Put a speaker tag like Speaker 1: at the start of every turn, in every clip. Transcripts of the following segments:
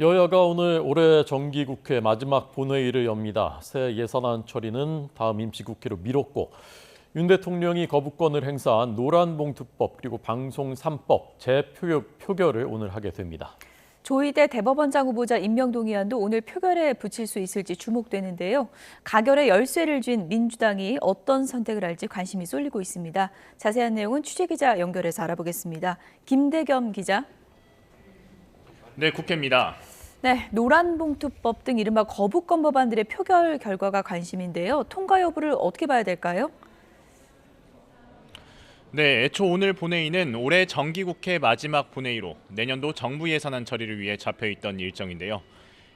Speaker 1: 여야가 오늘 올해 정기국회 마지막 본회의를 엽니다. 새 예산안 처리는 다음 임시국회로 미뤘고 윤 대통령이 거부권을 행사한 노란봉투법 그리고 방송 3법 재표결을 오늘 하게 됩니다.
Speaker 2: 조희대 대법원장 후보자 임명동의안도 오늘 표결에 붙일 수 있을지 주목되는데요. 가결의 열쇠를 쥔 민주당이 어떤 선택을 할지 관심이 쏠리고 있습니다. 자세한 내용은 취재기자 연결해서 알아보겠습니다. 김대겸 기자.
Speaker 3: 네, 국회입니다.
Speaker 2: 네, 노란봉투법 등 이른바 거부권 법안들의 표결 결과가 관심인데요. 통과 여부를 어떻게 봐야 될까요?
Speaker 3: 네, 애초 오늘 본회의는 올해 정기국회 마지막 본회의로 내년도 정부 예산안 처리를 위해 잡혀있던 일정인데요.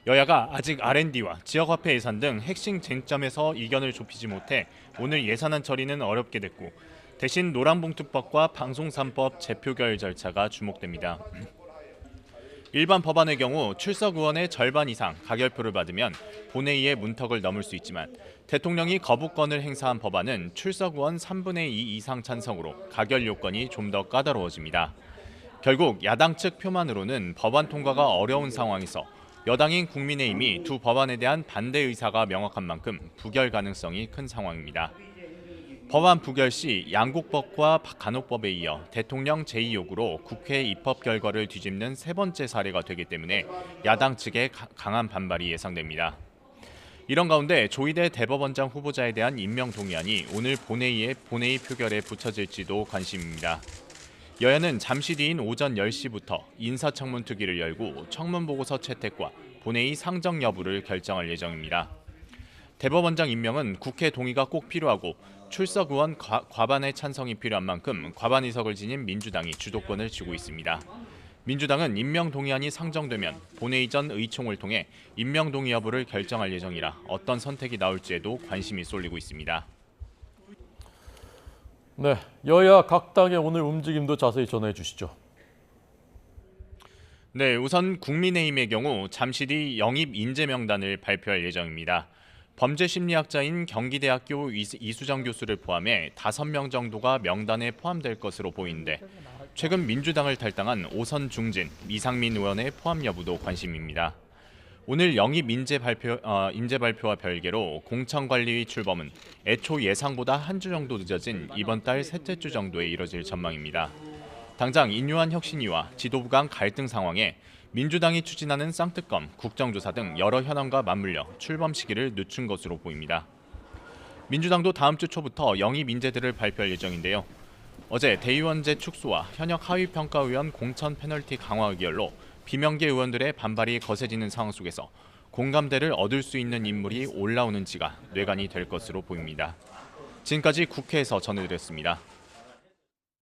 Speaker 3: 여야가 아직 R&D와 지역화폐 예산 등 핵심 쟁점에서 이견을 좁히지 못해 오늘 예산안 처리는 어렵게 됐고 대신 노란봉투법과 방송 3법 재표결 절차가 주목됩니다. 일반 법안의 경우 출석 의원의 절반 이상 가결표를 받으면 본회의의 문턱을 넘을 수 있지만 대통령이 거부권을 행사한 법안은 출석 의원 3분의 2 이상 찬성으로 가결 요건이 좀 더 까다로워집니다. 결국 야당 측 표만으로는 법안 통과가 어려운 상황에서 여당인 국민의힘이 두 법안에 대한 반대 의사가 명확한 만큼 부결 가능성이 큰 상황입니다. 법안 부결 시 양국법과 간호법에 이어 대통령 제2요구로 국회 입법 결과를 뒤집는 세 번째 사례가 되기 때문에 야당 측의 강한 반발이 예상됩니다. 이런 가운데 조희대 대법원장 후보자에 대한 임명 동의안이 오늘 본회의 표결에 붙여질지도 관심입니다. 여야는 잠시 뒤인 오전 10시부터 인사청문 특위를 열고 청문 보고서 채택과 본회의 상정 여부를 결정할 예정입니다. 대법원장 임명은 국회 동의가 꼭 필요하고 출석 의원 과반의 찬성이 필요한 만큼 과반 의석을 지닌 민주당이 주도권을 쥐고 있습니다. 민주당은 임명 동의안이 상정되면 본회의 전 의총을 통해 임명 동의 여부를 결정할 예정이라 어떤 선택이 나올지에도 관심이 쏠리고 있습니다.
Speaker 1: 네, 여야 각 당의 오늘 움직임도 자세히 전해 주시죠.
Speaker 3: 네, 우선 국민의힘의 경우 잠시 뒤 영입 인재 명단을 발표할 예정입니다. 범죄심리학자인 경기대학교 이수정 교수를 포함해 5명 정도가 명단에 포함될 것으로 보이는데 최근 민주당을 탈당한 오선 중진, 이상민 의원의 포함 여부도 관심입니다. 오늘 영입 인재 발표와 별개로 공천관리위 출범은 애초 예상보다 한 주 정도 늦어진 이번 달 셋째 주 정도에 이뤄질 전망입니다. 당장 인유한 혁신위와 지도부 간 갈등 상황에 민주당이 추진하는 쌍특검, 국정조사 등 여러 현안과 맞물려 출범 시기를 늦춘 것으로 보입니다. 민주당도 다음 주 초부터 영입 인재들을 발표할 예정인데요. 어제 대의원제 축소와 현역 하위평가의원 공천 페널티 강화 의결로 비명계 의원들의 반발이 거세지는 상황 속에서 공감대를 얻을 수 있는 인물이 올라오는지가 뇌관이 될 것으로 보입니다. 지금까지 국회에서 전해드렸습니다.